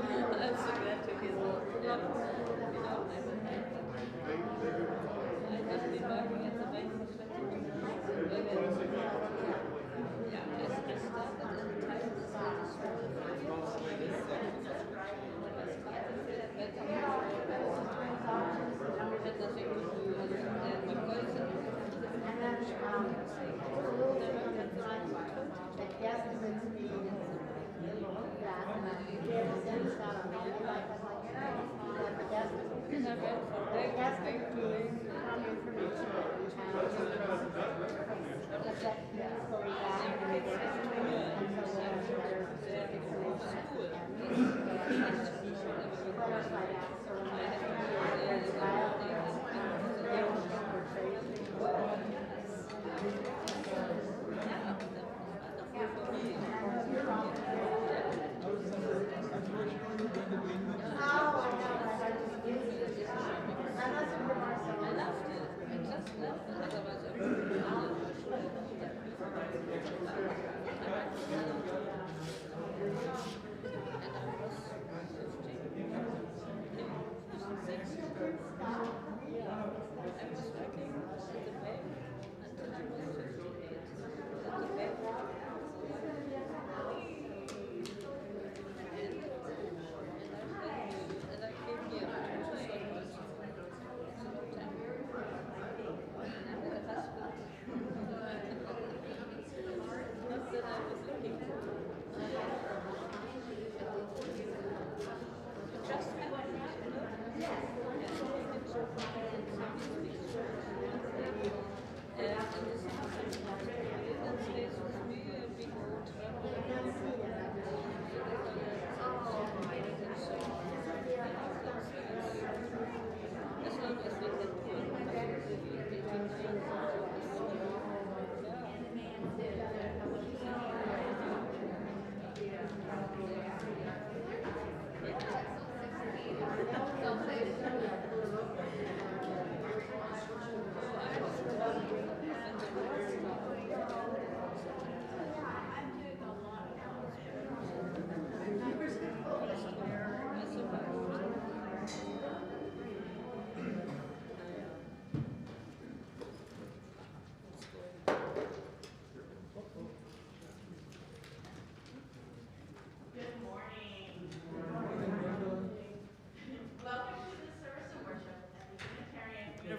so glad to hear that. Yeah. I've been working at the bank for 22 years. I started at the time as a small finance. When I started there, but had nothing to do with my colleagues. And I went from bank to bank to bank.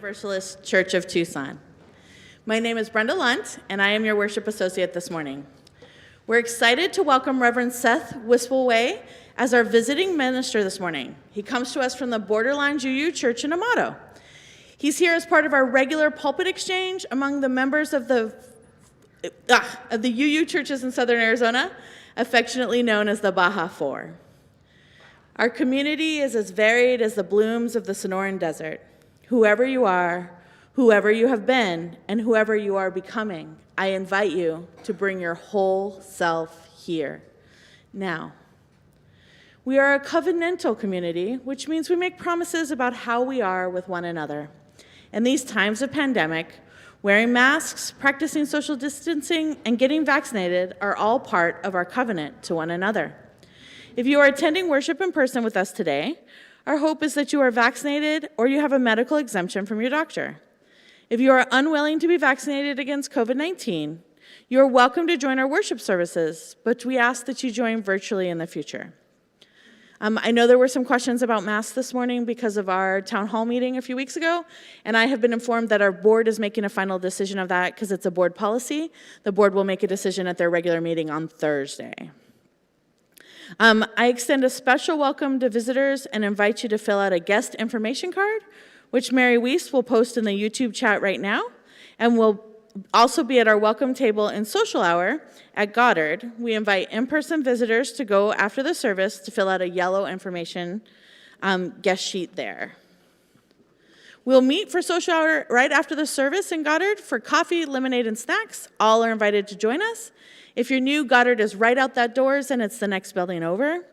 Universalist Church of Tucson. My name is Brenda Lunt, and I am your worship associate this morning. We're excited to welcome Reverend Seth Wispelway as our visiting minister this morning. He comes to us from the Borderlands UU Church in Amato. He's here as part of our regular pulpit exchange among the members of the UU churches in Southern Arizona, affectionately known as the Baja Four. Our community is as varied as the blooms of the Sonoran Desert. Whoever you are, whoever you have been, and whoever you are becoming, I invite you to bring your whole self here. Now, we are a covenantal community, which means we make promises about how we are with one another. In these times of pandemic, wearing masks, practicing social distancing, and getting vaccinated are all part of our covenant to one another. If you are attending worship in person with us today, our hope is that you are vaccinated or you have a medical exemption from your doctor. If you are unwilling to be vaccinated against COVID-19, you are welcome to join our worship services, but we ask that you join virtually in the future. I know there were some questions about masks this morning because of our town hall meeting a few weeks ago, and I have been informed that our board is making a final decision of that because it's a board policy. The board will make a decision at their regular meeting on Thursday. I extend a special welcome to visitors and invite you to fill out a guest information card, which Mary Weiss will post in the YouTube chat right now, and will also be at our welcome table in social hour at Goddard. We invite in-person visitors to go after the service to fill out a yellow information guest sheet there. We'll meet for social hour right after the service in Goddard for coffee, lemonade, and snacks. All are invited to join us. If you're new, Goddard is right out that doors, and it's the next building over.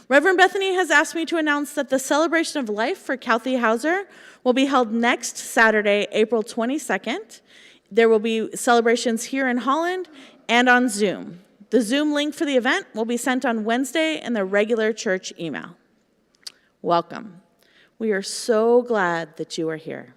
Reverend Bethany has asked me to announce that the Celebration of Life for Kathy Hauser will be held next Saturday, April 22nd. There will be celebrations here in Holland and on Zoom. The Zoom link for the event will be sent on Wednesday in the regular church email. Welcome. We are so glad that you are here.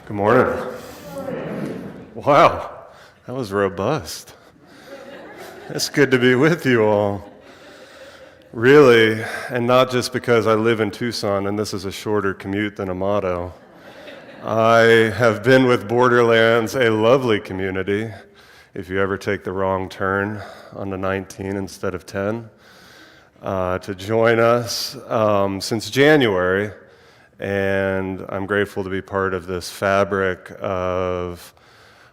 Good morning. Wow, that was robust. It's good to be with you all. Really, and not just because I live in Tucson and this is a shorter commute than Amato. I have been with Borderlands, a lovely community, if you ever take the wrong turn on the 19 instead of 10, to join us since January. And I'm grateful to be part of this fabric of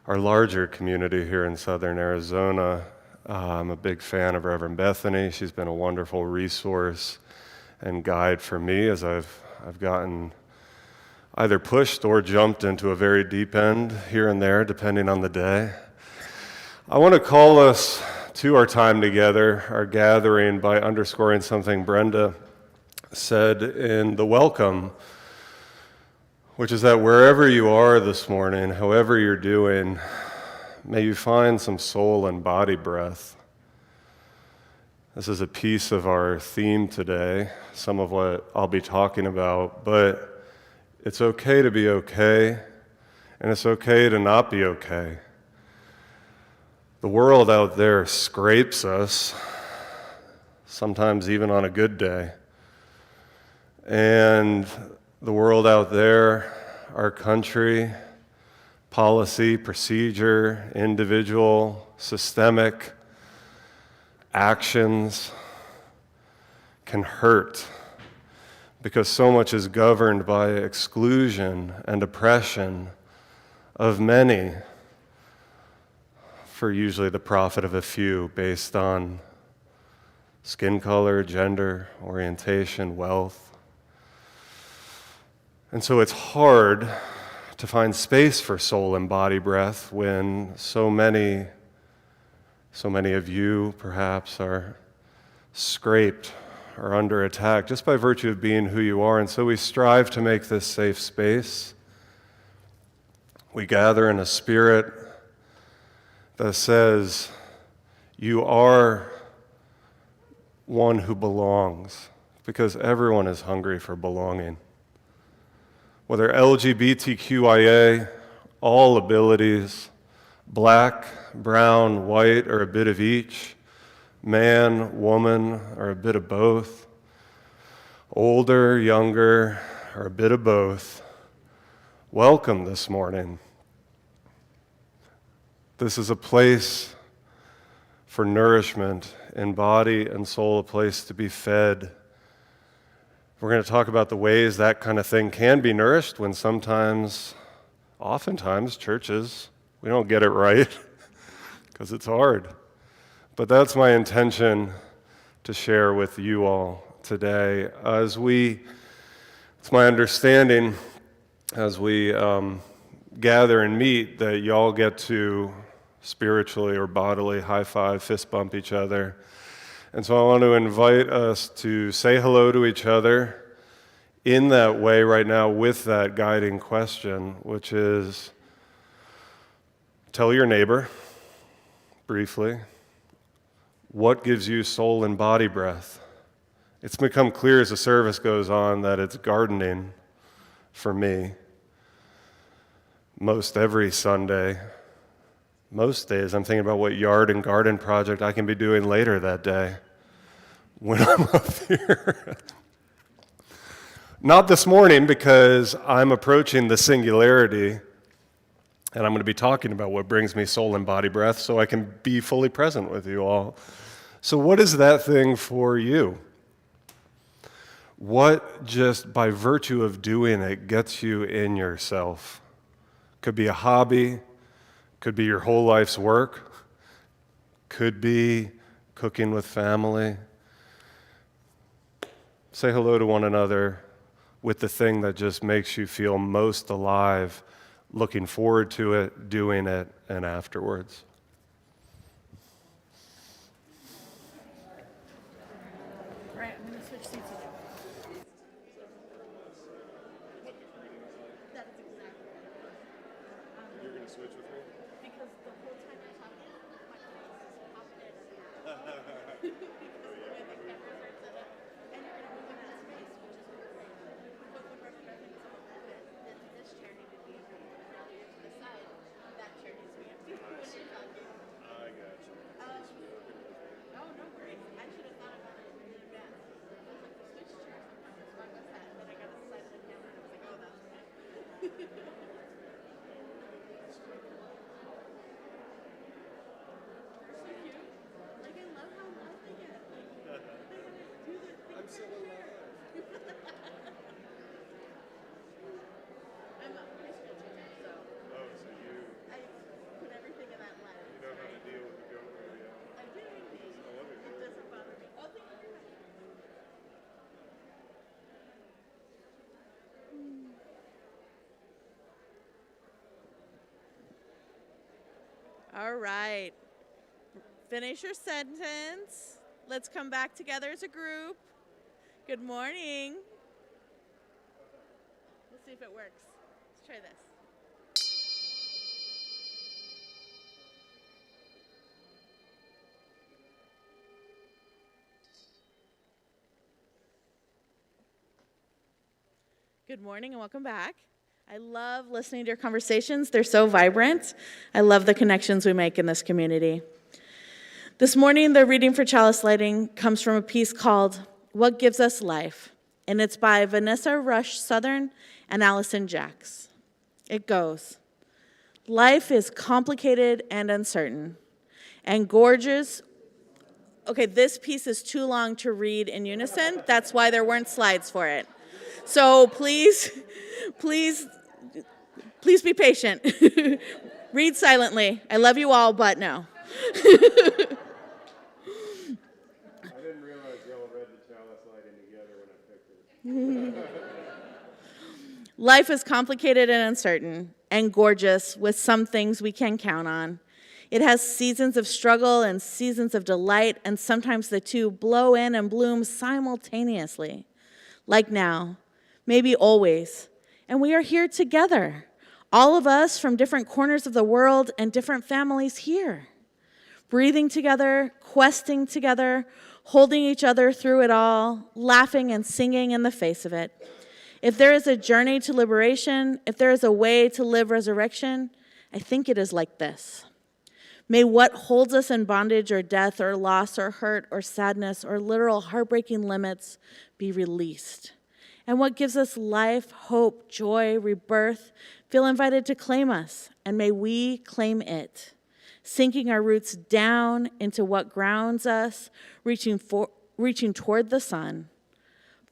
our larger community here in Southern Arizona. I'm a big fan of Reverend Bethany. She's been a wonderful resource and guide for me as I've gotten either pushed or jumped into a very deep end here and there, depending on the day. I want to call us to our time together, our gathering, by underscoring something Brenda said in the welcome, which is that wherever you are this morning, however you're doing, may you find some soul and body breath. This is a piece of our theme today, some of what I'll be talking about, but it's okay to be okay, and it's okay to not be okay. The world out there scrapes us, sometimes even on a good day. And the world out there, our country, policy, procedure, individual, systemic actions can hurt because so much is governed by exclusion and oppression of many for usually the profit of a few based on skin color, gender, orientation, wealth. And so it's hard to find space for soul and body breath when so many of you perhaps are scraped or under attack just by virtue of being who you are. And so we strive to make this safe space. We gather in a spirit that says, you are one who belongs, because everyone is hungry for belonging. Whether LGBTQIA, all abilities, black, brown, white, or a bit of each, man, woman, or a bit of both, older, younger, or a bit of both, welcome this morning. This is a place for nourishment in body and soul, a place to be fed. We're going to talk about the ways that kind of thing can be nourished when oftentimes, churches, we don't get it right because it's hard. But that's my intention to share with you all today. It's my understanding as we gather and meet that y'all get to spiritually or bodily high five, fist bump each other. And so I want to invite us to say hello to each other in that way right now with that guiding question, which is, tell your neighbor, briefly, what gives you soul and body breath? It's become clear as the service goes on that it's gardening for me. Most every Sunday, most days, I'm thinking about what yard and garden project I can be doing later that day when I'm up here. Not this morning, because I'm approaching the singularity, and I'm going to be talking about what brings me soul and body breath so I can be fully present with you all. So what is that thing for you? What just by virtue of doing it gets you in yourself? Could be a hobby, could be your whole life's work, could be cooking with family. Say hello to one another with the thing that just makes you feel most alive, looking forward to it, doing it, and afterwards. Right, I'm going to switch seats with you. That is exactly right. You're going to switch with me? Because the whole time you're talking, my face is popping in and out. Because of the way the cameras are set up, and you're going to move in that space, which is perfect. But when we're prepping to move it, then this chair needed to be empty. Now that you're to the side, that chair needs to be empty when you're talking. I got you. Oh, no worries. I should have thought about it in advance. I was like, the switch chair sometimes. Why was that? And then I got to the side of the camera and I was like, oh, that's okay. So cute. Like, I love how loud they get. Like, they gotta do their thing. I'm so alive. I'm a preschool teacher, so Oh, so you I put everything in that lens. know how to deal with the goat rodeo. I do indeed. wonderful. It doesn't bother me. Oh, thank you very much. All right. Finish your sentence. Let's come back together as a group. Good morning. We'll see if it works. Let's try this. Good morning and welcome back. I love listening to your conversations. They're so vibrant. I love the connections we make in this community. This morning, the reading for chalice lighting comes from a piece called What Gives Us Life, and it's by Vanessa Rush Southern and Allison Jacks. It goes, life is complicated and uncertain, and gorgeous. Okay, this piece is too long to read in unison. That's why there weren't slides for it. So please be patient. Read silently. I love you all, but no. I didn't realize y'all read the chalice lighting together when I picked it. Life is complicated and uncertain and gorgeous with some things we can count on. It has seasons of struggle and seasons of delight, and sometimes the two blow in and bloom simultaneously. Like now, maybe always. And we are here together, all of us from different corners of the world and different families here. Breathing together, questing together, holding each other through it all, laughing and singing in the face of it. If there is a journey to liberation, if there is a way to live resurrection, I think it is like this. May what holds us in bondage or death or loss or hurt or sadness or literal heartbreaking limits be released. And what gives us life, hope, joy, rebirth, feel invited to claim us, and may we claim it. Sinking our roots down into what grounds us, reaching toward the sun,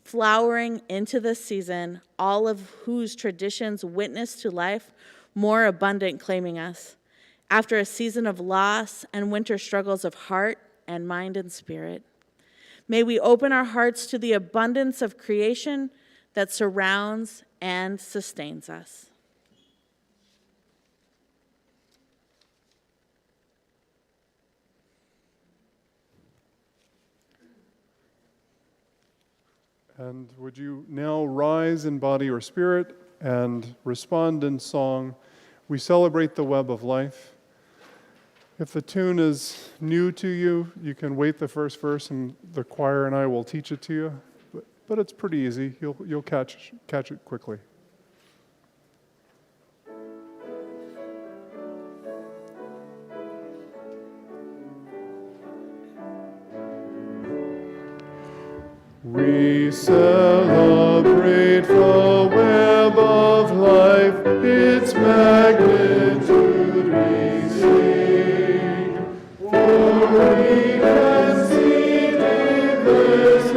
flowering into this season, all of whose traditions witness to life more abundant claiming us, after a season of loss and winter struggles of heart and mind and spirit. May we open our hearts to the abundance of creation that surrounds and sustains us. And would you now rise in body or spirit and respond in song? We celebrate the web of life. If the tune is new to you, you can wait the first verse and the choir and I will teach it to you. But it's pretty easy. You'll catch it quickly. We celebrate the web of life, its magnitude we sing. For we can see diversity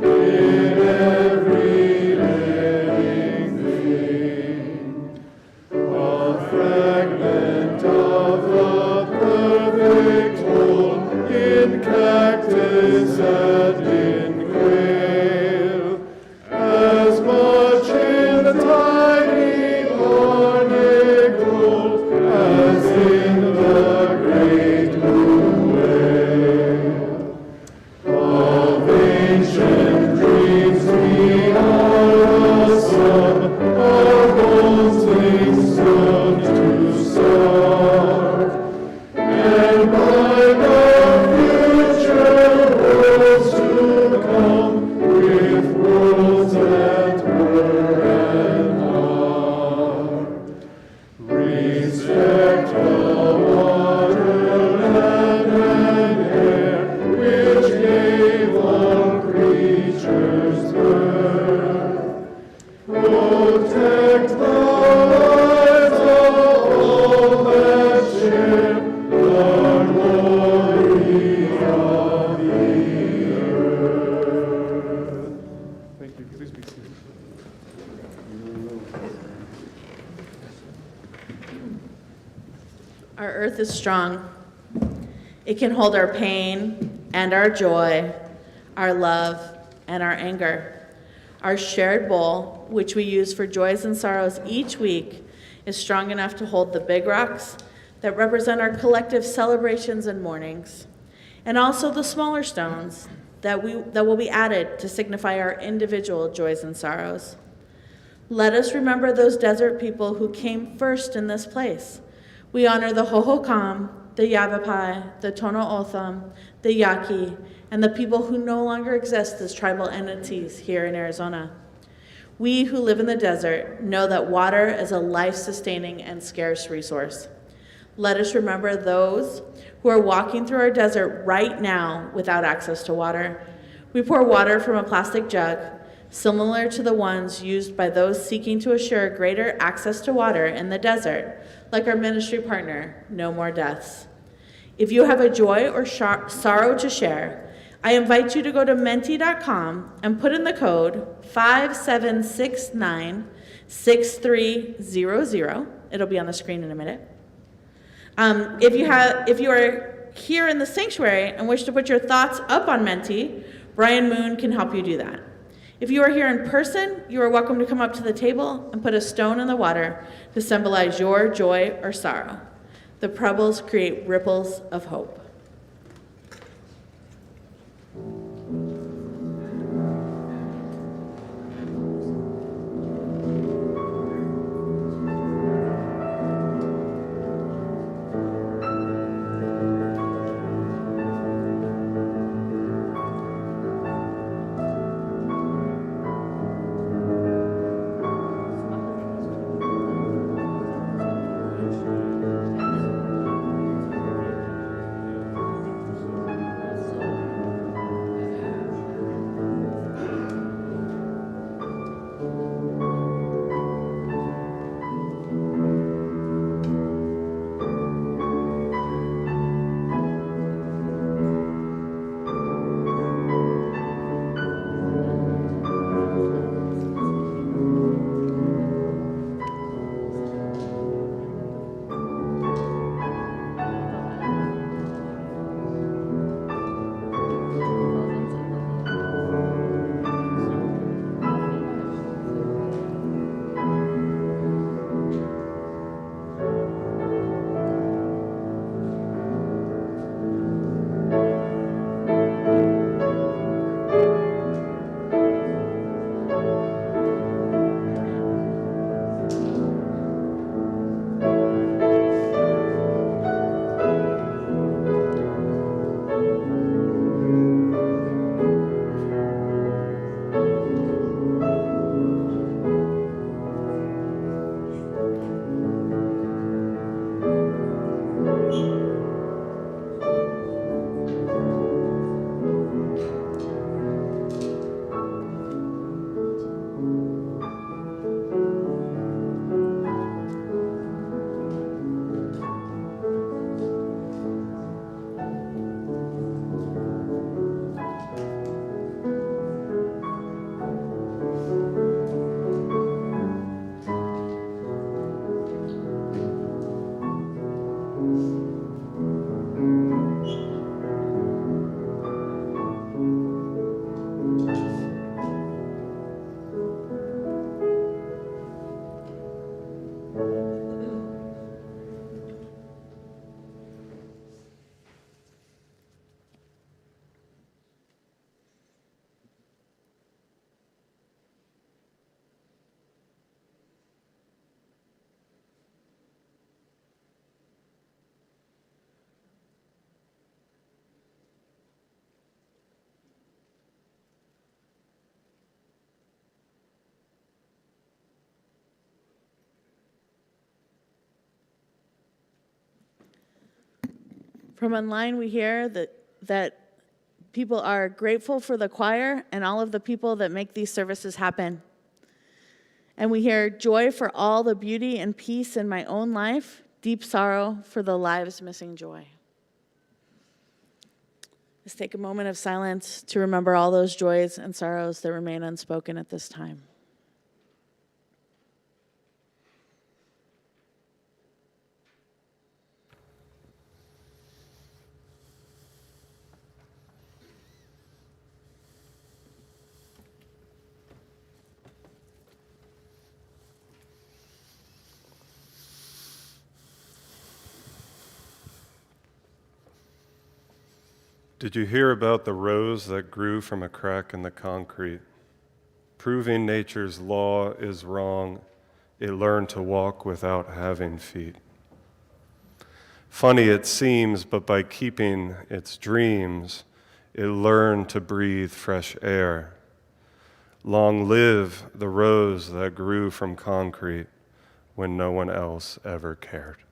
in every living thing. A fragment of the perfect whole in cactus and in quail, as much in the tiny barnacle as in the great blue whale. Of ancient dreams we are a sum, our bones linked stone to start, and by the future worlds to come, with worlds that were and are. Respect the water, land, and air, which gave all creatures birth. Protect the lives of all that share the glory of the earth. Thank you. Please be seated. Our earth is strong. It can hold our pain and our joy, our love and our anger. Our shared bowl, which we use for joys and sorrows each week, is strong enough to hold the big rocks that represent our collective celebrations and mournings, and also the smaller stones that will be added to signify our individual joys and sorrows. Let us remember those desert people who came first in this place. We honor the Hohokam, the Yavapai, the Tono Otham, the Yaqui, and the people who no longer exist as tribal entities here in Arizona. We who live in the desert know that water is a life-sustaining and scarce resource. Let us remember those who are walking through our desert right now without access to water. We pour water from a plastic jug, similar to the ones used by those seeking to assure greater access to water in the desert, like our ministry partner, No More Deaths. If you have a joy or sorrow to share, I invite you to go to menti.com and put in the code 57696300. It'll be on the screen in a minute. If you are here in the sanctuary and wish to put your thoughts up on Menti, Brian Moon can help you do that. If you are here in person, you are welcome to come up to the table and put a stone in the water to symbolize your joy or sorrow. The pebbles create ripples of hope. From online, we hear that people are grateful for the choir and all of the people that make these services happen. And we hear joy for all the beauty and peace in my own life, deep sorrow for the lives missing joy. Let's take a moment of silence to remember all those joys and sorrows that remain unspoken at this time. Did you hear about the rose that grew from a crack in the concrete? Proving nature's law is wrong, it learned to walk without having feet. Funny it seems, but by keeping its dreams, it learned to breathe fresh air. Long live the rose that grew from concrete when no one else ever cared.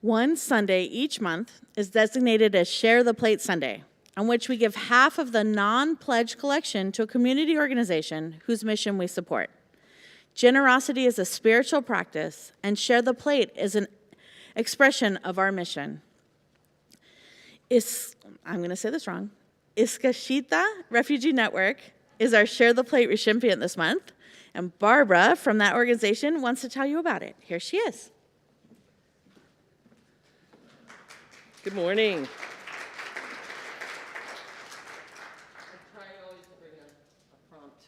One Sunday each month is designated as Share the Plate Sunday, on which we give half of the non-pledge collection to a community organization whose mission we support. Generosity is a spiritual practice, and Share the Plate is an expression of our mission. I'm going to say this wrong. UUCT Refugee Network is our Share the Plate recipient this month, and Barbara from that organization wants to tell you about it. Here she is. Good morning. I try always to bring a prompt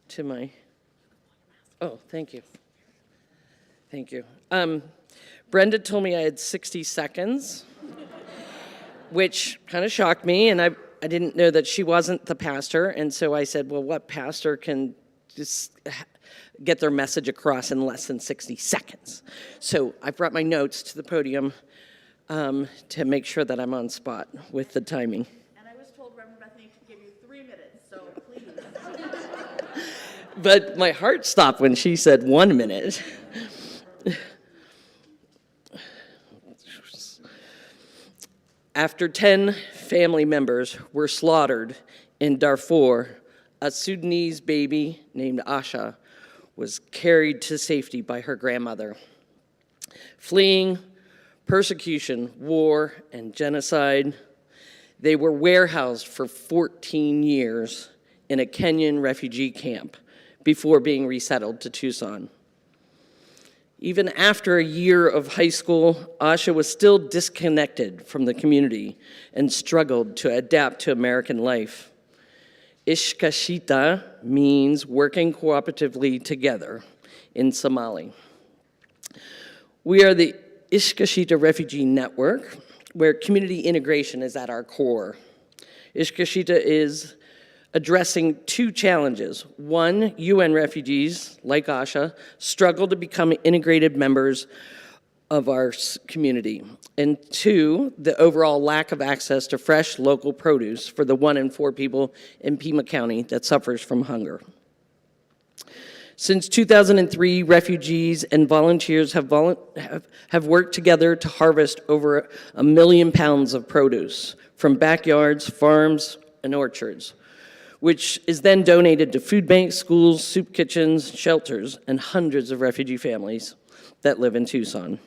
to my, oh, thank you. Thank you. Brenda told me I had 60 seconds, which kind of shocked me, and I didn't know that she wasn't the pastor, and so I said, well, what pastor can just get their message across in less than 60 seconds? So I brought my notes to the podium to make sure that I'm on spot with the timing. And I was told Reverend Bethany to give you 3 minutes, so please. But my heart stopped when she said 1 minute. After 10 family members were slaughtered in Darfur, a Sudanese baby named Asha was carried to safety by her grandmother. Fleeing persecution, war, and genocide, they were warehoused for 14 years in a Kenyan refugee camp before being resettled to Tucson. Even after a year of high school, Asha was still disconnected from the community and struggled to adapt to American life. Ishkashita means working cooperatively together in Somali. We are the Ishkashita Refugee Network, where community integration is at our core. Ishkashita is addressing 2 challenges. 1, UN refugees, like Asha, struggle to become integrated members of our community. And 2, the overall lack of access to fresh local produce for the 1 in 4 people in Pima County that suffers from hunger. Since 2003, refugees and volunteers have worked together to harvest over 1 million pounds of produce from backyards, farms, and orchards, which is then donated to food banks, schools, soup kitchens, shelters, and hundreds of refugee families that live in Tucson.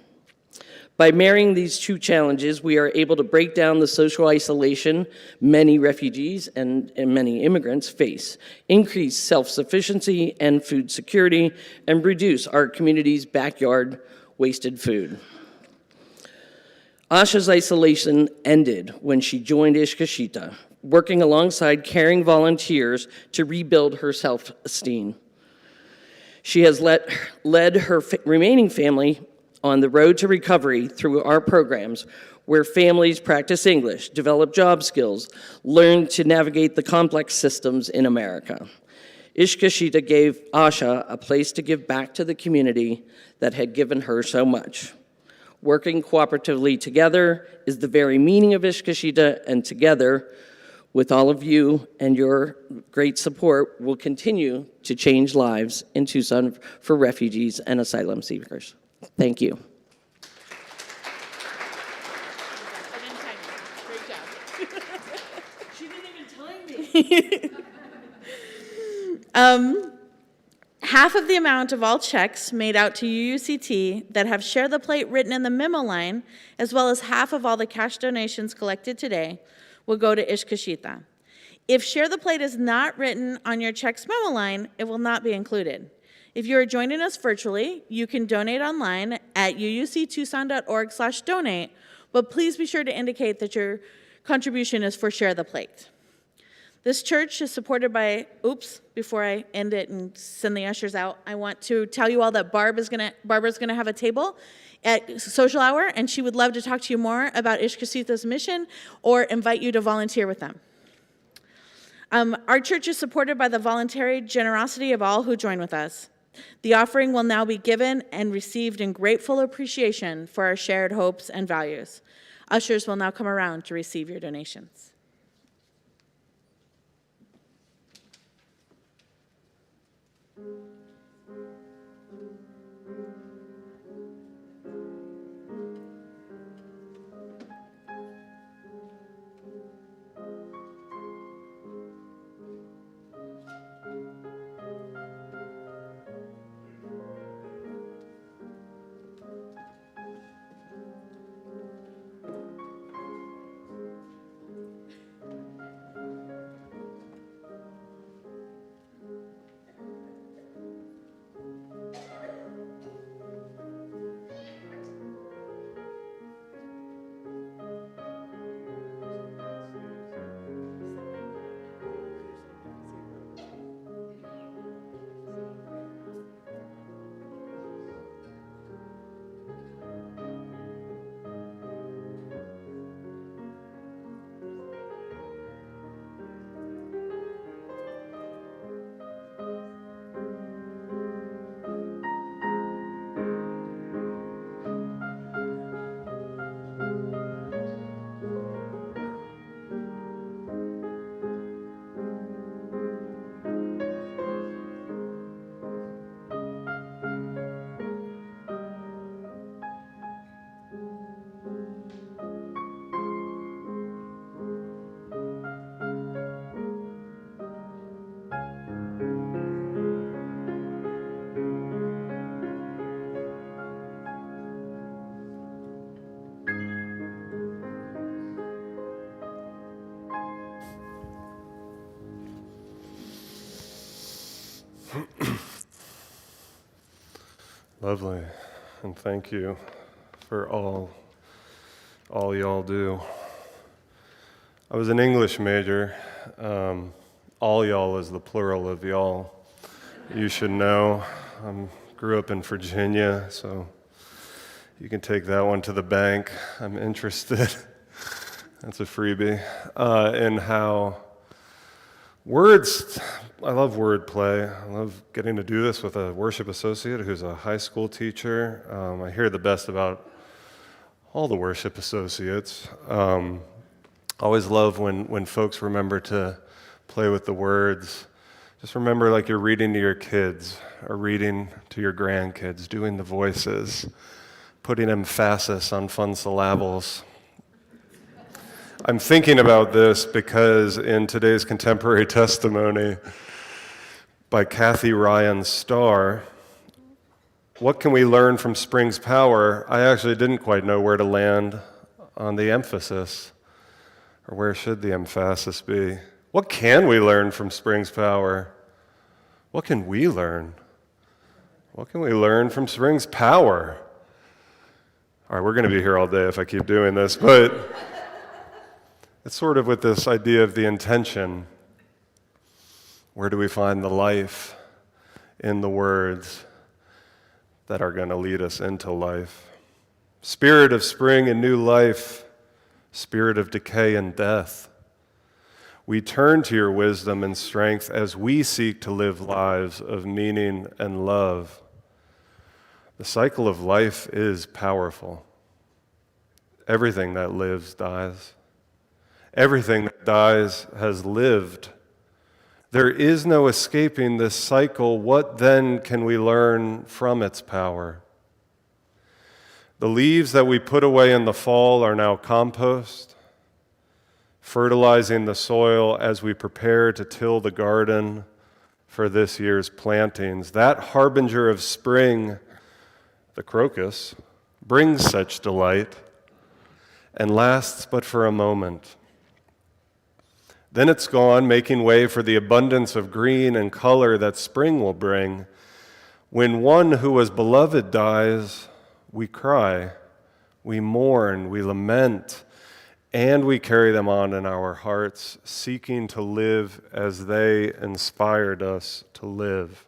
By marrying these 2 challenges, we are able to break down the social isolation many refugees and many immigrants face, increase self-sufficiency and food security, and reduce our community's backyard wasted food. Asha's isolation ended when she joined Ishkashita, working alongside caring volunteers to rebuild her self-esteem. She has led her remaining family on the road to recovery through our programs, where families practice English, develop job skills, learn to navigate the complex systems in America. Ishkashita gave Asha a place to give back to the community that had given her so much. Working cooperatively together is the very meaning of Ishkashita, and together, with all of you and your great support, we'll continue to change lives in Tucson for refugees and asylum seekers. Thank you. She didn't even time me. Half of the amount of all checks made out to UUCT that have Share the Plate written in the memo line, as well as half of all the cash donations collected today, will go to Ishkashita. If Share the Plate is not written on your check's memo line, it will not be included. If you are joining us virtually, you can donate online at uuctucson.org/donate, but please be sure to indicate that your contribution is for Share the Plate. This church is supported by, before I end it and send the ushers out, I want to tell you all that Barbara's gonna have a table at social hour, and she would love to talk to you more about Ishkashita's mission or invite you to volunteer with them. Our church is supported by the voluntary generosity of all who join with us. The offering will now be given and received in grateful appreciation for our shared hopes and values. Ushers will now come around to receive your donations. Lovely. And thank you for all y'all do. I was an English major. All y'all is the plural of y'all. You should know. Grew up in Virginia, so you can take that one to the bank. I'm interested. That's a freebie. In how words, I love wordplay. I love getting to do this with a worship associate who's a high school teacher. I hear the best about all the worship associates. Always love when folks remember to play with the words. Just remember like you're reading to your kids or reading to your grandkids, doing the voices, putting emphasis on fun syllables. I'm thinking about this because in today's contemporary testimony by Kathy Ryan Starr, what can we learn from Spring's power? I actually didn't quite know where to land on the emphasis, or where should the emphasis be? What can we learn from Spring's power? What can we learn? What can we learn from Spring's power? All right, we're going to be here all day if I keep doing this, but it's sort of with this idea of the intention. Where do we find the life in the words that are going to lead us into life? Spirit of spring and new life, spirit of decay and death. We turn to your wisdom and strength as we seek to live lives of meaning and love. The cycle of life is powerful. Everything that lives dies. Everything that dies has lived. There is no escaping this cycle. What then can we learn from its power? The leaves that we put away in the fall are now compost, fertilizing the soil as we prepare to till the garden for this year's plantings. That harbinger of spring, the crocus, brings such delight and lasts but for a moment. Then it's gone, making way for the abundance of green and color that spring will bring. When one who was beloved dies, we cry, we mourn, we lament, and we carry them on in our hearts, seeking to live as they inspired us to live.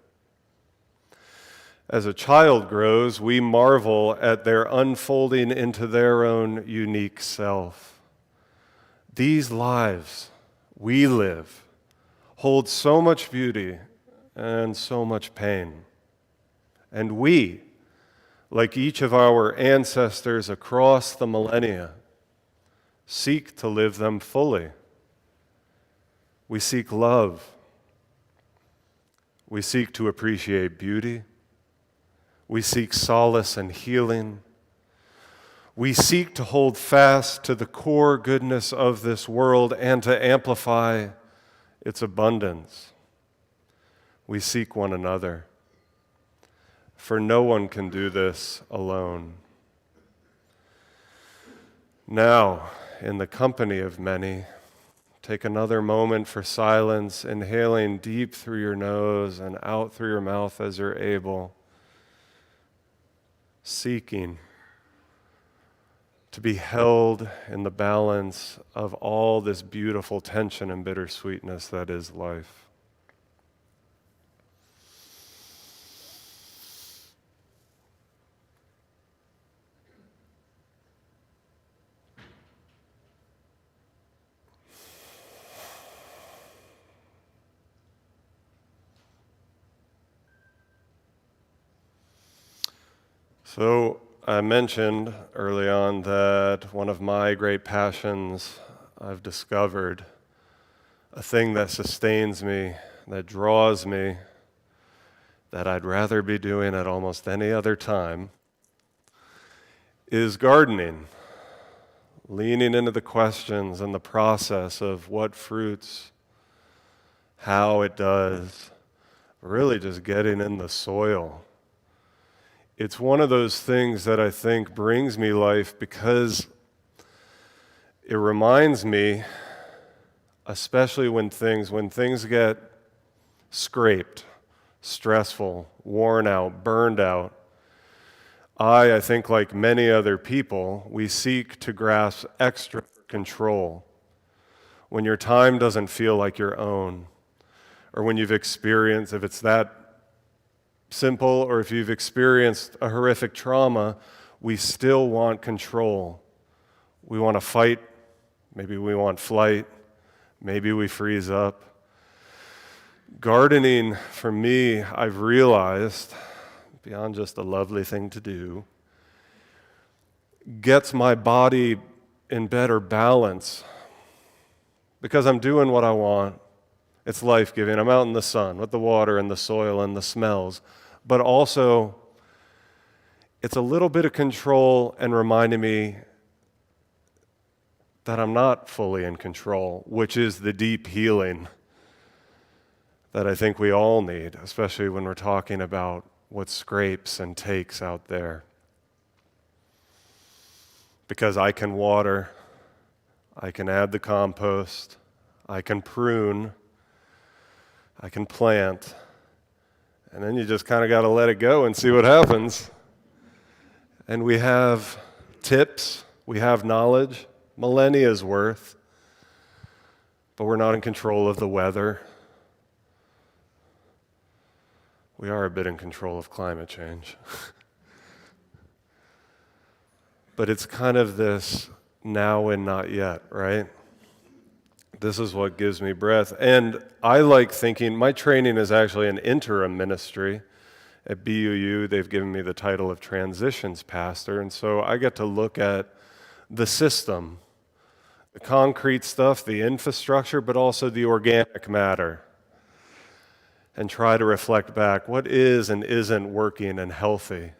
As a child grows, we marvel at their unfolding into their own unique self. These lives we live hold so much beauty and so much pain. And we, like each of our ancestors across the millennia, seek to live them fully. We seek love. We seek to appreciate beauty. We seek solace and healing. We seek to hold fast to the core goodness of this world and to amplify its abundance. We seek one another, for no one can do this alone. Now, in the company of many, take another moment for silence, inhaling deep through your nose and out through your mouth as you're able, seeking to be held in the balance of all this beautiful tension and bittersweetness that is life. So, I mentioned early on that one of my great passions I've discovered, a thing that sustains me, that draws me, that I'd rather be doing at almost any other time, is gardening. Leaning into the questions and the process of what fruits, how it does, really just getting in the soil. It's one of those things that I think brings me life because it reminds me, especially when things get scraped, stressful, worn out, burned out, I think like many other people, we seek to grasp extra control when your time doesn't feel like your own, or when you've experienced, if it's that simple, or if you've experienced a horrific trauma, we still want control. We want to fight, maybe we want flight, maybe we freeze up. Gardening, for me, I've realized, beyond just a lovely thing to do, gets my body in better balance because I'm doing what I want. It's life-giving. I'm out in the sun with the water and the soil and the smells. But also, it's a little bit of control and reminding me that I'm not fully in control, which is the deep healing that I think we all need, especially when we're talking about what scrapes and takes out there. Because I can water, I can add the compost, I can prune, I can plant, and then you just kind of got to let it go and see what happens. And we have tips, we have knowledge, millennia's worth, but we're not in control of the weather. We are a bit in control of climate change. But it's kind of this now and not yet, right? This is what gives me breath. And I like thinking, my training is actually an interim ministry. At BUU, they've given me the title of transitions pastor, and so I get to look at the system, the concrete stuff, the infrastructure, but also the organic matter, and try to reflect back what is and isn't working and healthy.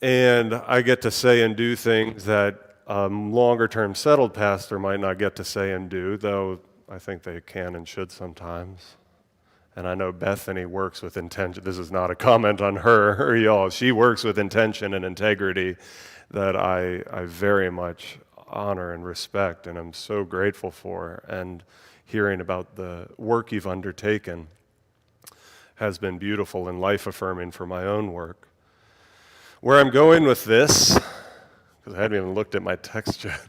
And I get to say and do things that a longer-term settled pastor might not get to say and do, though I think they can and should sometimes. And I know Bethany works with intention. This is not a comment on her or y'all. She works with intention and integrity that I very much honor and respect, and I'm so grateful for. And hearing about the work you've undertaken has been beautiful and life-affirming for my own work. Where I'm going with this, because I haven't even looked at my text yet,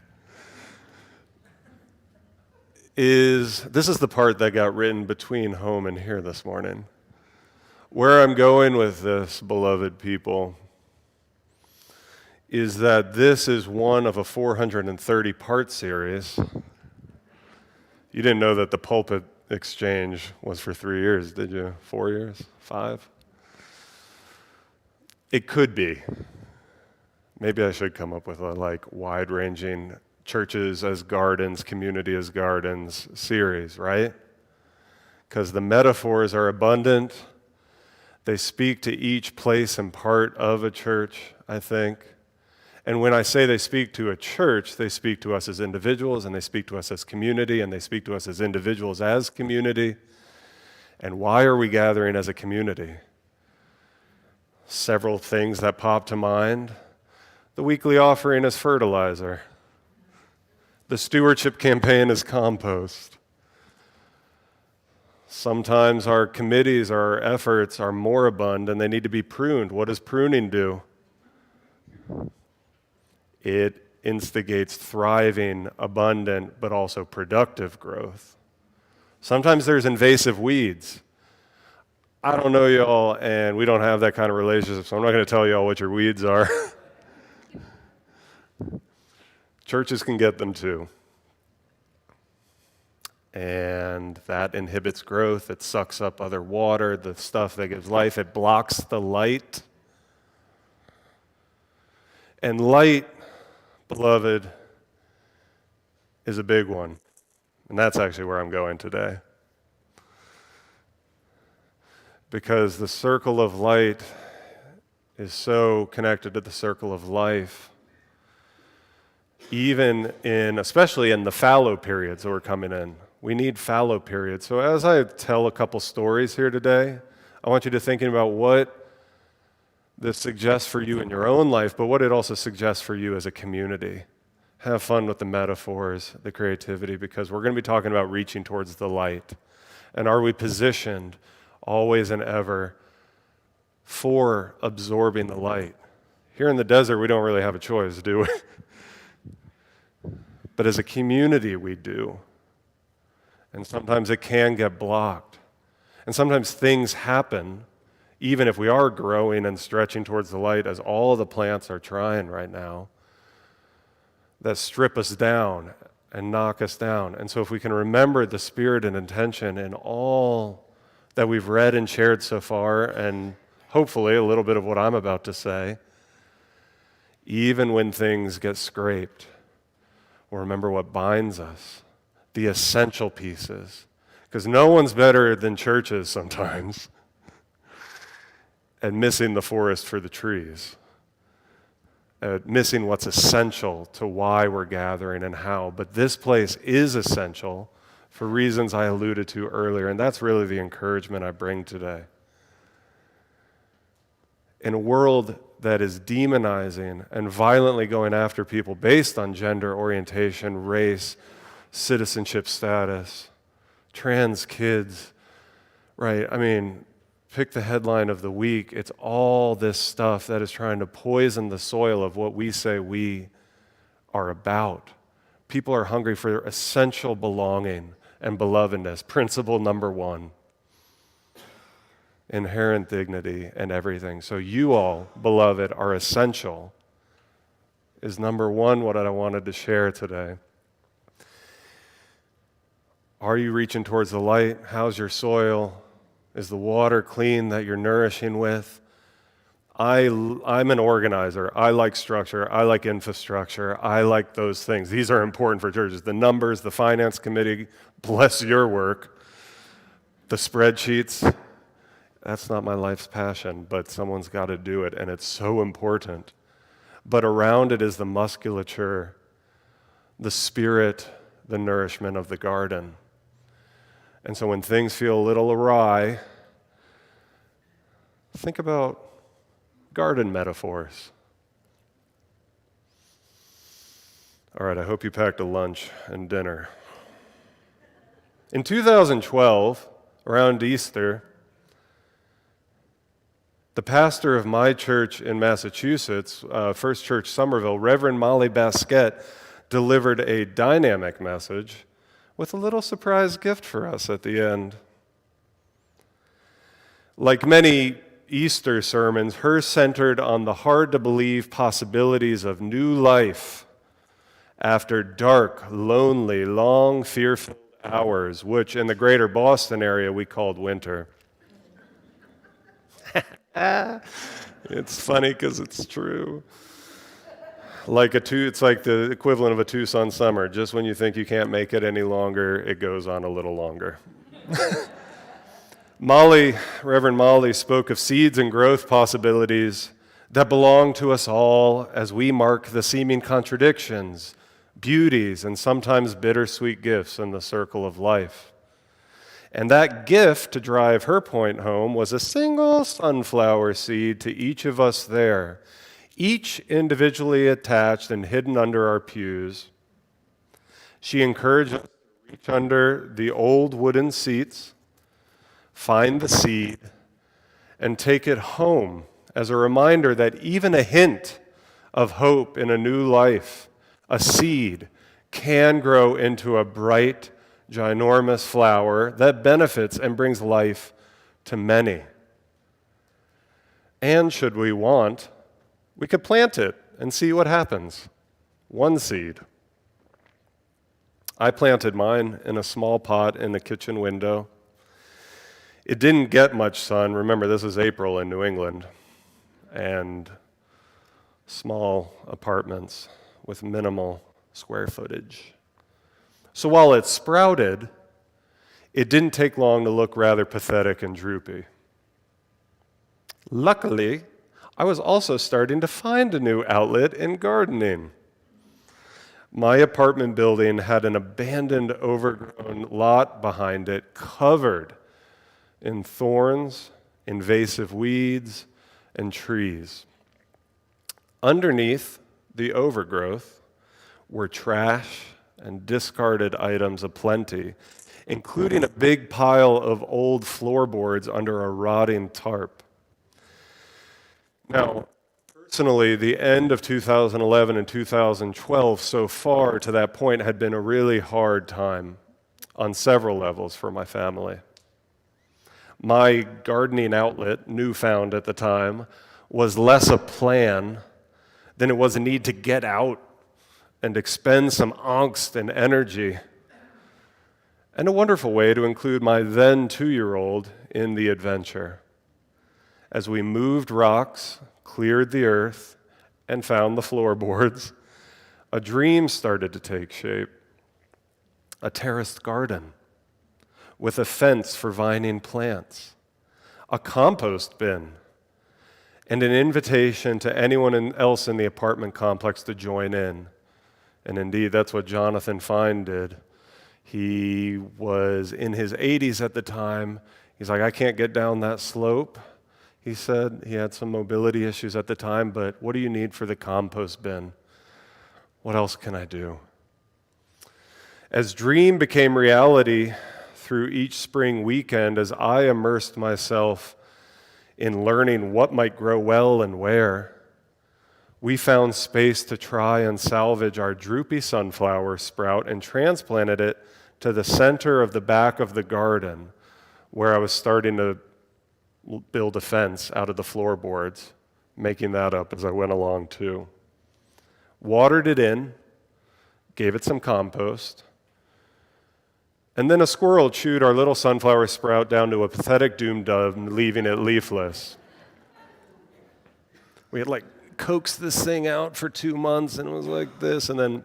this is the part that got written between home and here this morning. Where I'm going with this, beloved people, is that this is one of a 430-part series. You didn't know that the pulpit exchange was for 3 years, did you? 4 years? 5? It could be. Maybe I should come up with a wide-ranging churches as gardens, community as gardens series, right? Because the metaphors are abundant. They speak to each place and part of a church, I think. And when I say they speak to a church, they speak to us as individuals, and they speak to us as community, and they speak to us as individuals as community. And why are we gathering as a community? Several things that pop to mind. The weekly offering is fertilizer. The stewardship campaign is compost. Sometimes our committees, our efforts are moribund and they need to be pruned. What does pruning do? It instigates thriving, abundant, but also productive growth. Sometimes there's invasive weeds. I don't know y'all, and we don't have that kind of relationship, so I'm not going to tell y'all what your weeds are. Churches can get them too. And that inhibits growth. It sucks up other water, the stuff that gives life. It blocks the light. And light, beloved, is a big one. And that's actually where I'm going today. Because the circle of light is so connected to the circle of life. Especially in the fallow periods that we're coming in. We need fallow periods. So as I tell a couple stories here today, I want you to think about what this suggests for you in your own life, but what it also suggests for you as a community. Have fun with the metaphors, the creativity, because we're going to be talking about reaching towards the light. And are we positioned always and ever for absorbing the light. Here in the desert, we don't really have a choice, do we? But as a community, we do. And sometimes it can get blocked. And sometimes things happen, even if we are growing and stretching towards the light, as all the plants are trying right now, that strip us down and knock us down. And so if we can remember the spirit and intention in all that we've read and shared so far, and hopefully a little bit of what I'm about to say, even when things get scraped, we'll remember what binds us, the essential pieces. Because no one's better than churches sometimes at missing the forest for the trees, at missing what's essential to why we're gathering and how. But this place is essential for reasons I alluded to earlier, and that's really the encouragement I bring today. In a world that is demonizing and violently going after people based on gender orientation, race, citizenship status, trans kids, right? I mean, pick the headline of the week. It's all this stuff that is trying to poison the soil of what we say we are about. People are hungry for essential belonging and belovedness. Principle number one. Inherent dignity and everything. So you all, beloved, are essential is number one what I wanted to share today. Are you reaching towards the light? How's your soil? Is the water clean that you're nourishing with? I'm an organizer. I like structure. I like infrastructure. I like those things. These are important for churches. The numbers, the finance committee, bless your work. The spreadsheets, that's not my life's passion, but someone's got to do it, and it's so important. But around it is the musculature, the spirit, the nourishment of the garden. And so when things feel a little awry, think about garden metaphors. All right, I hope you packed a lunch and dinner. In 2012, around Easter, the pastor of my church in Massachusetts, First Church Somerville, Reverend Molly Basquette, delivered a dynamic message with a little surprise gift for us at the end. Like many Easter sermons, hers centered on the hard-to-believe possibilities of new life after dark, lonely, long, fear-filled hours, which in the greater Boston area we called winter. It's funny because it's true. It's like the equivalent of a Tucson summer. Just when you think you can't make it any longer, it goes on a little longer. Reverend Molly spoke of seeds and growth possibilities that belong to us all as we mark the seeming contradictions, beauties, and sometimes bittersweet gifts in the circle of life. And that gift, to drive her point home, was a single sunflower seed to each of us there, each individually attached and hidden under our pews. She encouraged us to reach under the old wooden seats, find the seed, and take it home as a reminder that even a hint of hope in a new life, a seed, can grow into a bright, ginormous flower that benefits and brings life to many. And should we want, we could plant it and see what happens. One seed. I planted mine in a small pot in the kitchen window. It didn't get much sun. Remember, this is April in New England, and small apartments with minimal square footage. So while it sprouted, it didn't take long to look rather pathetic and droopy. Luckily, I was also starting to find a new outlet in gardening. My apartment building had an abandoned, overgrown lot behind it, covered in thorns, invasive weeds, and trees. Underneath the overgrowth were trash and discarded items aplenty, including a big pile of old floorboards under a rotting tarp. Now, personally, the end of 2011 and 2012 so far to that point had been a really hard time on several levels for my family. My gardening outlet, newfound at the time, was less a plan than it was a need to get out and expend some angst and energy, and a wonderful way to include my then 2-year-old in the adventure. As we moved rocks, cleared the earth, and found the floorboards, a dream started to take shape. A terraced garden with a fence for vining plants, a compost bin, and an invitation to anyone else in the apartment complex to join in. And indeed, that's what Jonathan Fine did. He was in his 80s at the time. He's like, I can't get down that slope. He said he had some mobility issues at the time, but what do you need for the compost bin? What else can I do? As dream became reality through each spring weekend, as I immersed myself in learning what might grow well and where, we found space to try and salvage our droopy sunflower sprout and transplanted it to the center of the back of the garden, where I was starting to build a fence out of the floorboards, making that up as I went along too. Watered it in, gave it some compost, and then a squirrel chewed our little sunflower sprout down to a pathetic doom dove, leaving it leafless. We had coaxed this thing out for 2 months, and it was like this, and then,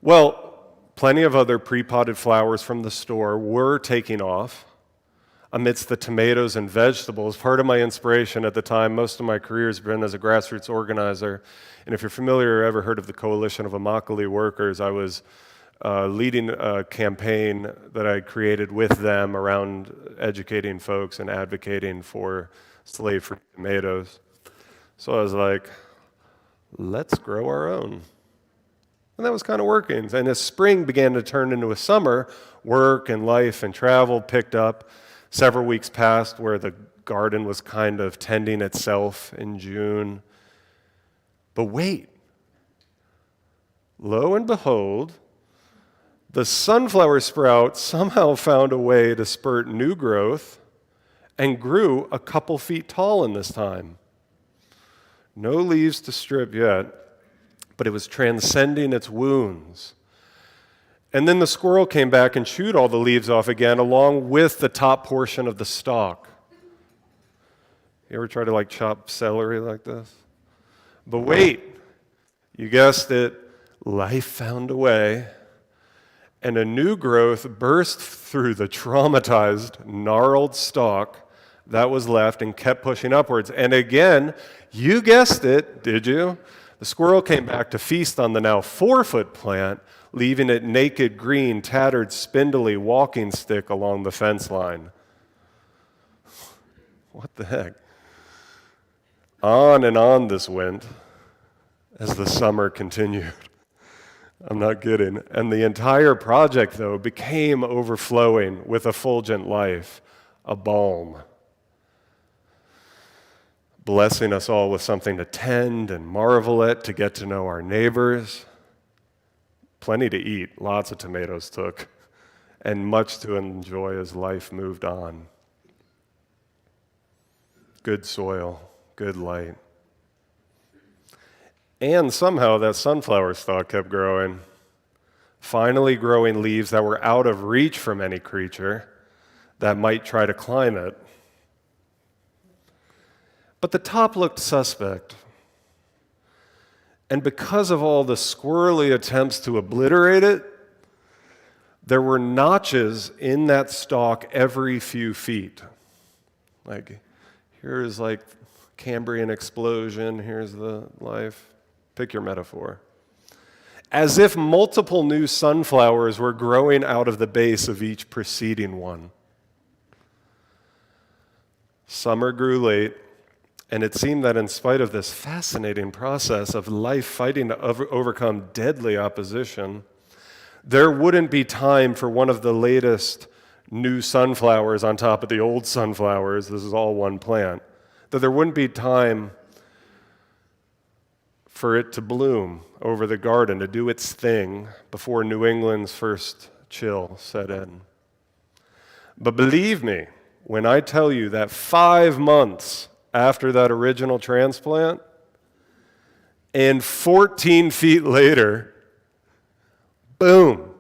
well, plenty of other pre-potted flowers from the store were taking off amidst the tomatoes and vegetables. Part of my inspiration at the time, most of my career has been as a grassroots organizer, and if you're familiar or ever heard of the Coalition of Immokalee Workers, I was leading a campaign that I created with them around educating folks and advocating for slave-free tomatoes. So I was like, let's grow our own. And that was kind of working. And as spring began to turn into a summer, work and life and travel picked up. Several weeks passed where the garden was kind of tending itself in June. But wait, lo and behold, the sunflower sprout somehow found a way to spurt new growth and grew a couple feet tall in this time. No leaves to strip yet, but it was transcending its wounds. And then the squirrel came back and chewed all the leaves off again, along with the top portion of the stalk. You ever try to chop celery like this? But wait, you guessed it, life found a way, and a new growth burst through the traumatized, gnarled stalk that was left and kept pushing upwards. And again, you guessed it, did you? The squirrel came back to feast on the now 4-foot plant, leaving it naked, green, tattered, spindly walking stick along the fence line. What the heck? On and on this went as the summer continued. I'm not kidding. And the entire project, though, became overflowing with effulgent life, a balm, blessing us all with something to tend and marvel at, to get to know our neighbors. Plenty to eat, lots of tomatoes took, and much to enjoy as life moved on. Good soil, good light. And somehow that sunflower stalk kept growing, finally growing leaves that were out of reach from any creature that might try to climb it. But the top looked suspect. And because of all the squirrely attempts to obliterate it, there were notches in that stalk every few feet. Here's Cambrian explosion, here's the life. Pick your metaphor. As if multiple new sunflowers were growing out of the base of each preceding one. Summer grew late, and it seemed that in spite of this fascinating process of life fighting to overcome deadly opposition, there wouldn't be time for one of the latest new sunflowers on top of the old sunflowers. This is all one plant. that there wouldn't be time for it to bloom over the garden, to do its thing before New England's first chill set in. But believe me, when I tell you that 5 months after that original transplant, and 14 feet later, boom,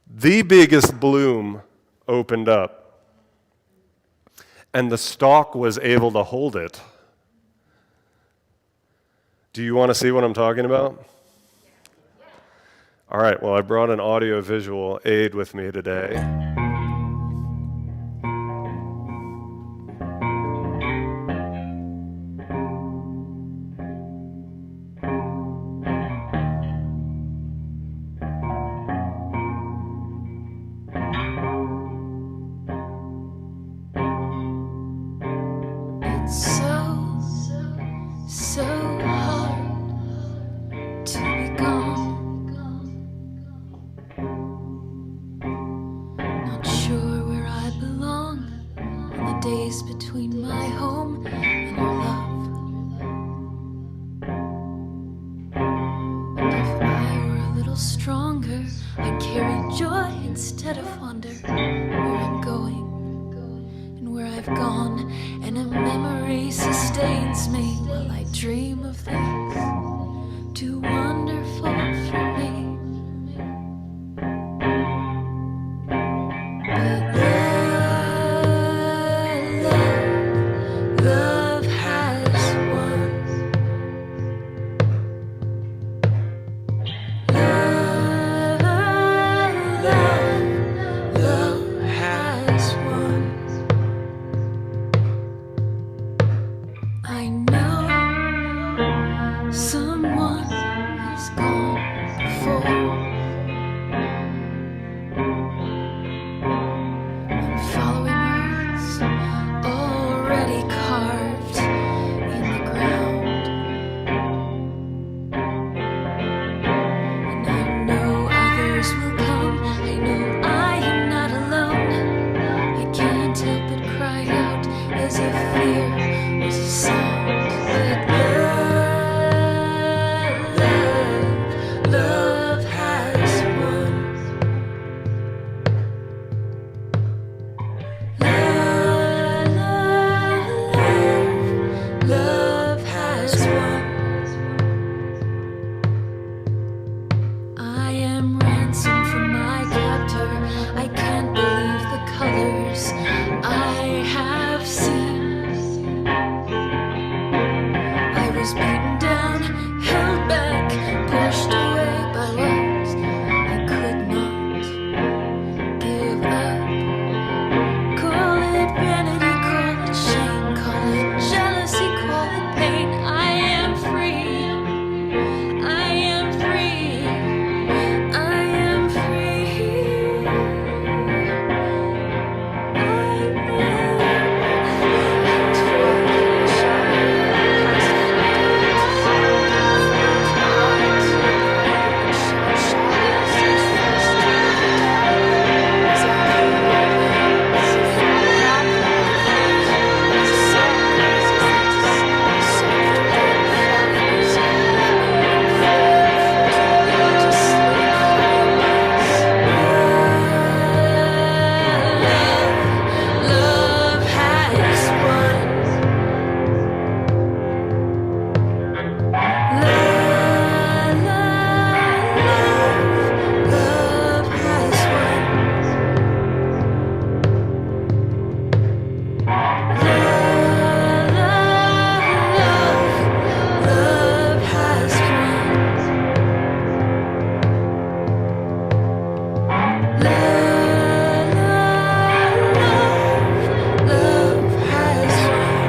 the biggest bloom opened up, and the stalk was able to hold it. Do you want to see what I'm talking about? All right, well, I brought an audio-visual aid with me today. It's so hard to be gone. Not sure where I belong on the days between my home and your love. And if I were a little stronger, I'd carry joy instead of wonder. Where I'm going and where I've gone, and a memory sustains me while I dream of things too wonderful for me. But love has won. Love has won. I know someone has gone before. I'm following words already carved in the ground. And I know others will come. I know I am not alone. I can't help but cry out as if fear was a sound. But love has won. Love has won. I am ransomed from my captor. I can't believe the colors I have seen. I was beaten down, held back, pushed away by what I could not give up. Call it vanity, call it shame, call it jealousy, call it pain. I am free. I am free. I am free. Love has won. Love has won. Love has won. Love has won.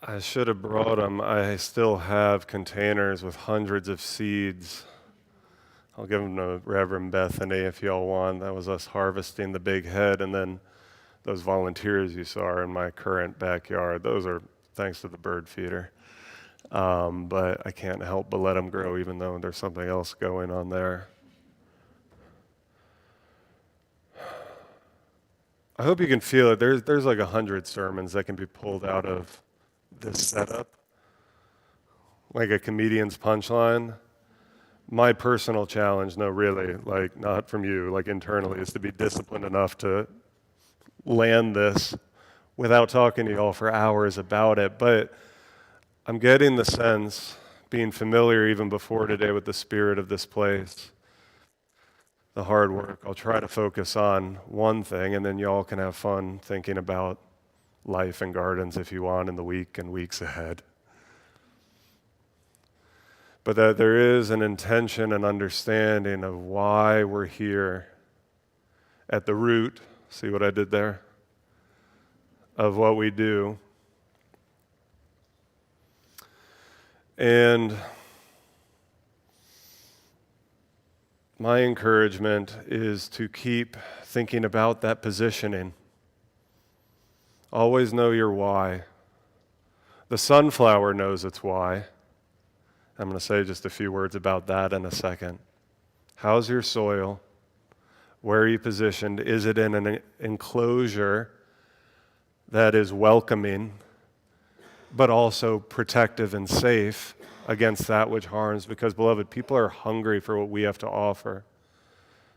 I should have brought them. I still have containers with hundreds of seeds. I'll give them to Reverend Bethany if y'all want. That was us harvesting the big head. And then those volunteers you saw in my current backyard. Those are thanks to the bird feeder. But I can't help but let them grow, even though there's something else going on there. I hope you can feel it. There's like 100 sermons that can be pulled out of this setup, like a comedian's punchline. My personal challenge, no, really, like not from you, like internally, is to be disciplined enough to land this without talking to you all for hours about it. But I'm getting the sense, being familiar even before today with the spirit of this place, the hard work. I'll try to focus on one thing, and then y'all can have fun thinking about life and gardens if you want in the week and weeks ahead. But that there is an intention and understanding of why we're here at the root, see what I did there, of what we do. And my encouragement is to keep thinking about that positioning. Always know your why. The sunflower knows its why. I'm going to say just a few words about that in a second. How's your soil? Where are you positioned? Is it in an enclosure that is welcoming, but also protective and safe against that which harms? Because, beloved, people are hungry for what we have to offer.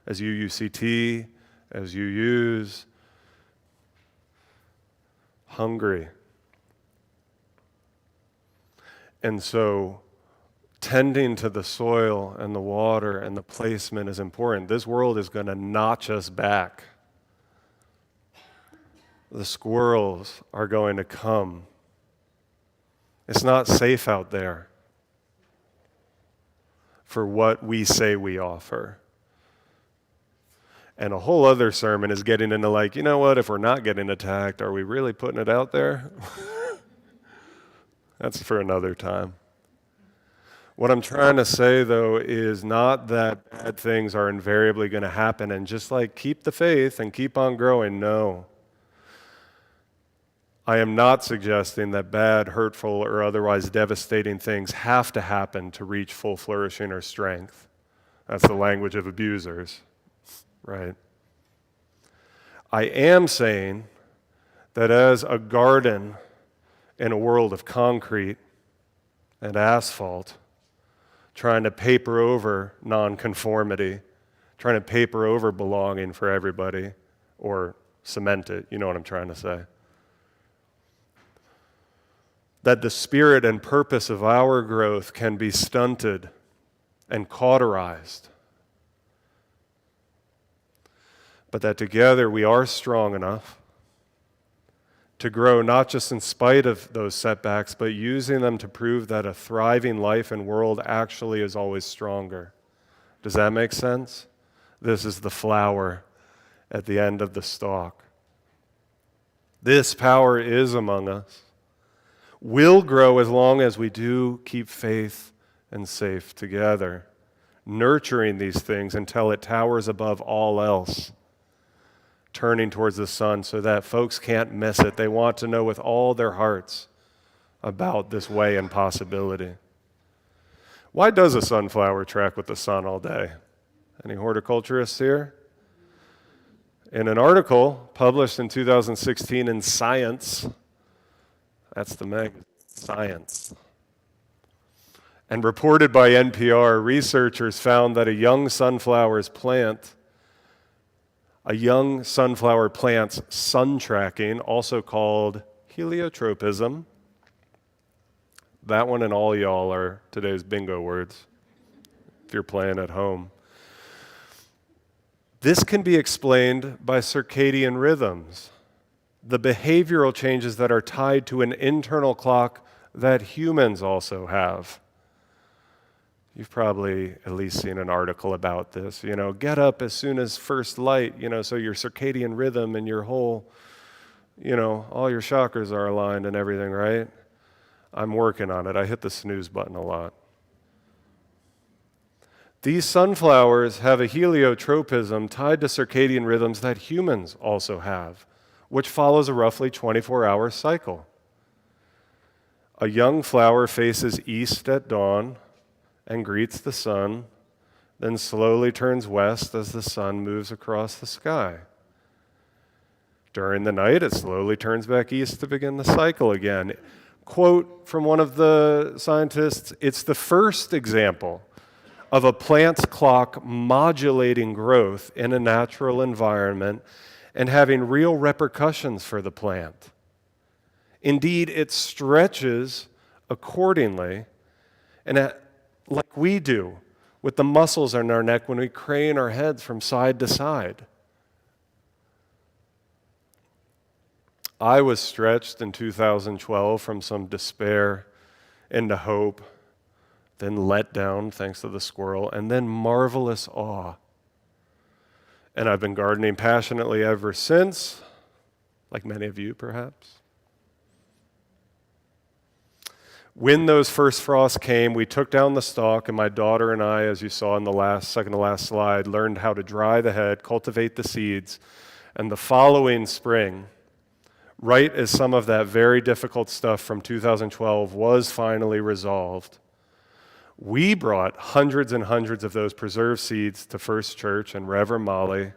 As UUCT, as UUs, hungry. And so, tending to the soil and the water and the placement is important. This world is going to notch us back. The squirrels are going to come. It's not safe out there for what we say we offer. And a whole other sermon is getting into like, you know what, if we're not getting attacked, are we really putting it out there? That's for another time. What I'm trying to say, though, is not that bad things are invariably going to happen and just like keep the faith and keep on growing. No. I am not suggesting that bad, hurtful, or otherwise devastating things have to happen to reach full flourishing or strength. That's the language of abusers, right? I am saying that as a garden in a world of concrete and asphalt, trying to paper over nonconformity, trying to paper over belonging for everybody, or cement it, you know what I'm trying to say. That the spirit and purpose of our growth can be stunted and cauterized. But that together we are strong enough to grow not just in spite of those setbacks, but using them to prove that a thriving life and world actually is always stronger. Does that make sense? This is the flower at the end of the stalk. This power is among us. Will grow as long as we do keep faith and safe together, nurturing these things until it towers above all else, turning towards the sun so that folks can't miss it. They want to know with all their hearts about this way and possibility. Why does a sunflower track with the sun all day? Any horticulturists here? In an article published in 2016 in Science, that's the magazine, Science, and reported by NPR, researchers found that a young sunflower plant's sun tracking, also called heliotropism. That one and all y'all are today's bingo words if you're playing at home. This can be explained by circadian rhythms, the behavioral changes that are tied to an internal clock that humans also have. You've probably at least seen an article about this. You know, get up as soon as first light, so your circadian rhythm and your whole, all your chakras are aligned and everything, right? I'm working on it. I hit the snooze button a lot. These sunflowers have a heliotropism tied to circadian rhythms that humans also have. which follows a roughly 24-hour cycle. A young flower faces east at dawn and greets the sun, then slowly turns west as the sun moves across the sky. During the night, it slowly turns back east to begin the cycle again. Quote from one of the scientists, "It's the first example of a plant's clock modulating growth in a natural environment and having real repercussions for the plant. Indeed, it stretches accordingly, and like we do with the muscles in our neck when we crane our heads from side to side." I was stretched in 2012 from some despair into hope, then let down thanks to the squirrel, and then marvelous awe. And I've been gardening passionately ever since, like many of you perhaps. When those first frosts came, we took down the stalk, and my daughter and I, as you saw in the second to last slide, learned how to dry the head, cultivate the seeds, and the following spring, right as some of that very difficult stuff from 2012 was finally resolved, we brought hundreds and hundreds of those preserved seeds to First Church and Reverend Molly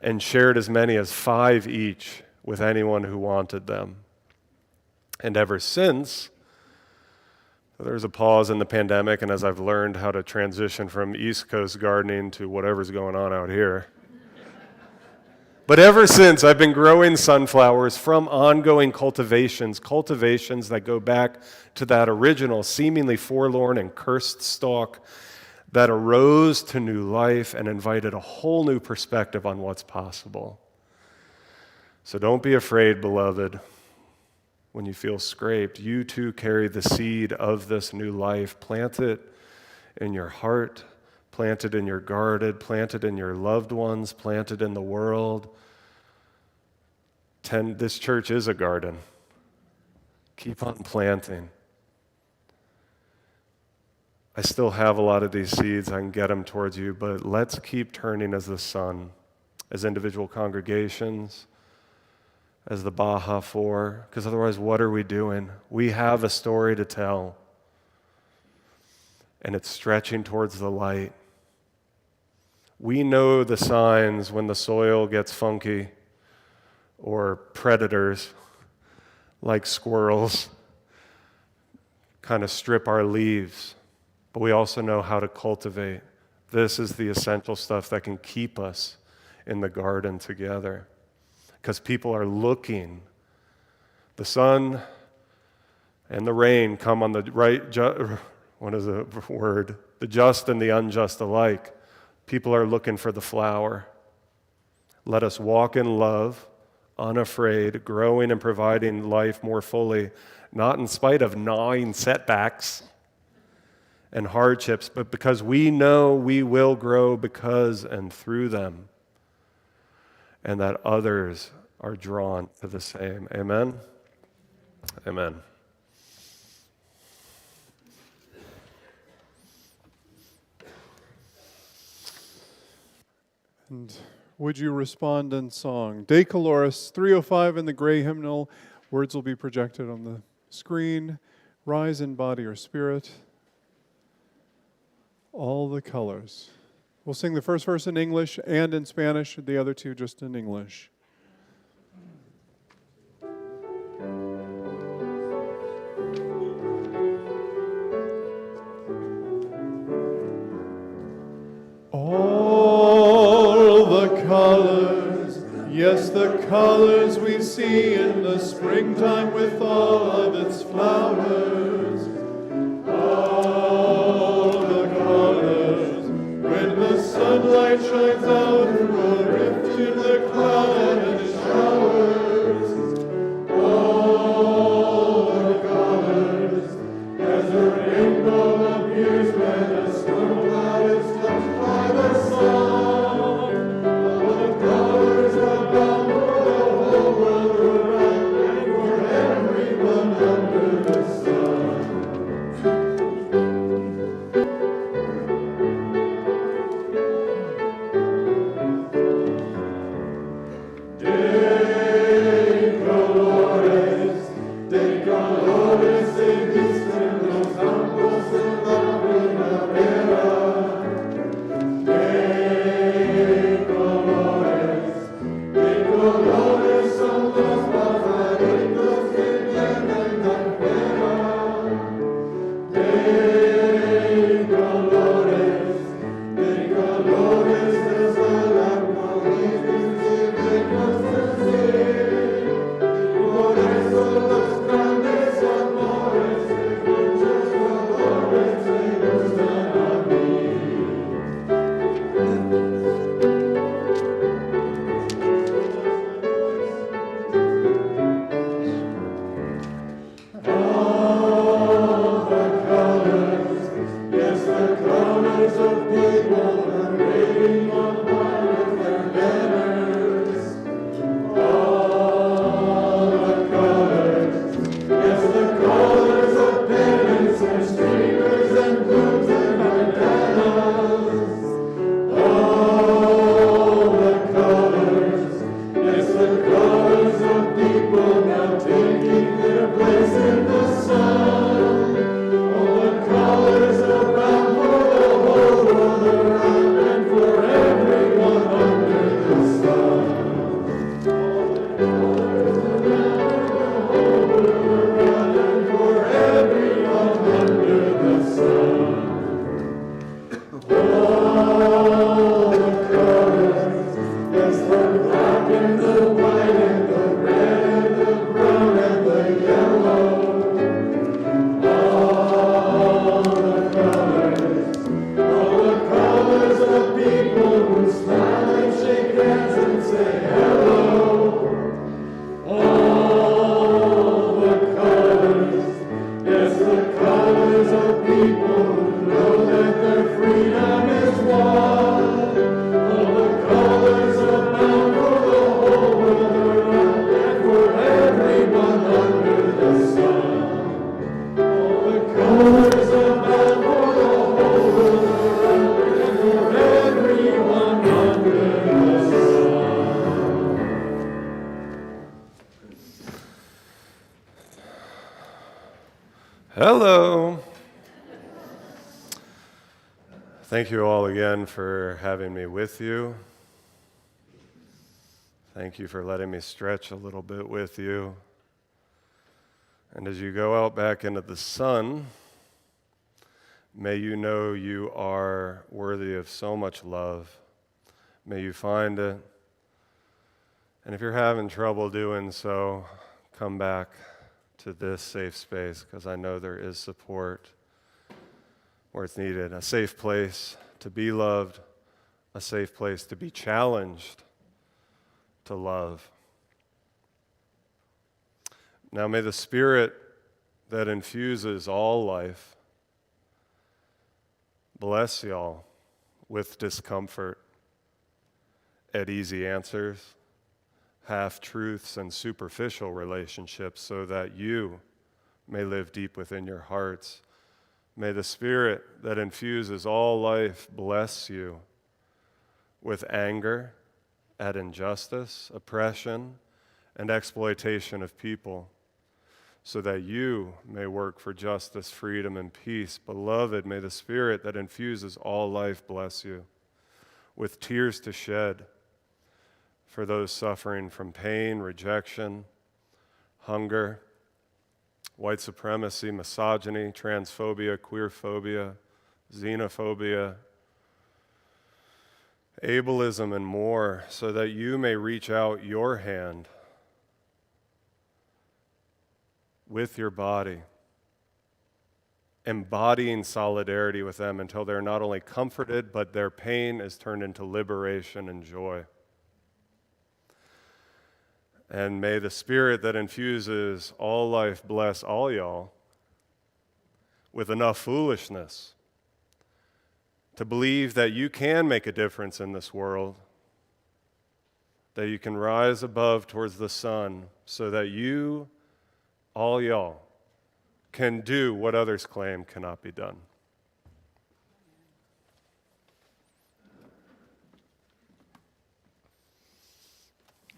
and shared as many as 5 each with anyone who wanted them. And ever since, there's a pause in the pandemic, and as I've learned how to transition from East Coast gardening to whatever's going on out here, but ever since, I've been growing sunflowers from ongoing cultivations that go back to that original, seemingly forlorn and cursed stalk that arose to new life and invited a whole new perspective on what's possible. So don't be afraid, beloved, when you feel scraped. You too carry the seed of this new life. Plant it in your heart, plant it in your garden, plant it in your loved ones, plant it in the world. This church is a garden. Keep on planting. I still have a lot of these seeds. I can get them towards you, but let's keep turning as the sun, as individual congregations, as the Baja Four, because otherwise, what are we doing? We have a story to tell, and it's stretching towards the light. We know the signs when the soil gets funky, or predators like squirrels kind of strip our leaves, but we also know how to cultivate. This is the essential stuff that can keep us in the garden together, because people are looking. The sun and the rain come on the right, what is the word? The just and the unjust alike. People are looking for the flower. Let us walk in love, unafraid, growing and providing life more fully, not in spite of gnawing setbacks and hardships, but because we know we will grow because and through them, and that others are drawn to the same. Amen? Amen. And would you respond in song? De Caloris 305 in the gray hymnal. Words will be projected on the screen. Rise in body or spirit. All the colors. We'll sing the first verse in English and in Spanish, the other two just in English. All the colors, yes, the colors we see in the springtime with all of its flowers. All the colors, when the sunlight shines out through a rift in the cloud and it showers. All the colors, as a rainbow appears when a storm cloud is touched by the sun. All the colors abound for the whole world around and for everyone under the sun. Hello. Thank you all again for having me with you. Thank you for letting me stretch a little bit with you. And as you go out back into the sun, may you know you are worthy of so much love. May you find it. And if you're having trouble doing so, come back to this safe space, because I know there is support where it's needed. A safe place to be loved, a safe place to be challenged to love. Now may the Spirit that infuses all life bless y'all with discomfort at easy answers, half-truths, and superficial relationships, so that you may live deep within your hearts. May the Spirit that infuses all life bless you with anger at injustice, oppression, and exploitation of people, so that you may work for justice, freedom, and peace. Beloved, may the Spirit that infuses all life bless you with tears to shed for those suffering from pain, rejection, hunger, white supremacy, misogyny, transphobia, queerphobia, xenophobia, ableism, and more, so that you may reach out your hand with your body, embodying solidarity with them until they're not only comforted, but their pain is turned into liberation and joy. And may the Spirit that infuses all life bless all y'all with enough foolishness to believe that you can make a difference in this world, that you can rise above towards the sun, so that you, all y'all, can do what others claim cannot be done.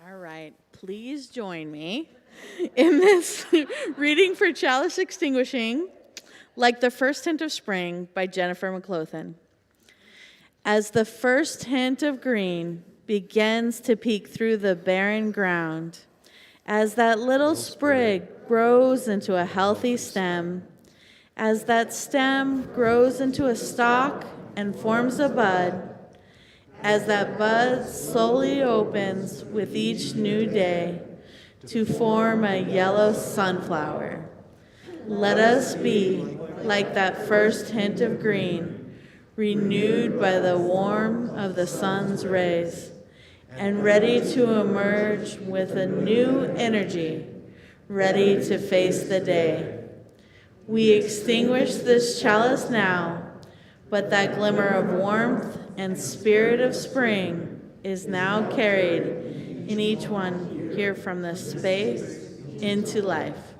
All right, please join me in this reading for Chalice Extinguishing, Like the First Hint of Spring by Jennifer McLaughlin. As the first hint of green begins to peek through the barren ground, as that little sprig grows into a healthy stem, as that stem grows into a stalk and forms a bud, as that bud slowly opens with each new day to form a yellow sunflower, let us be like that first hint of green, renewed by the warmth of the sun's rays, and ready to emerge with a new energy, ready to face the day. We extinguish this chalice now, but that glimmer of warmth and spirit of spring is now carried in each one here from this space into life.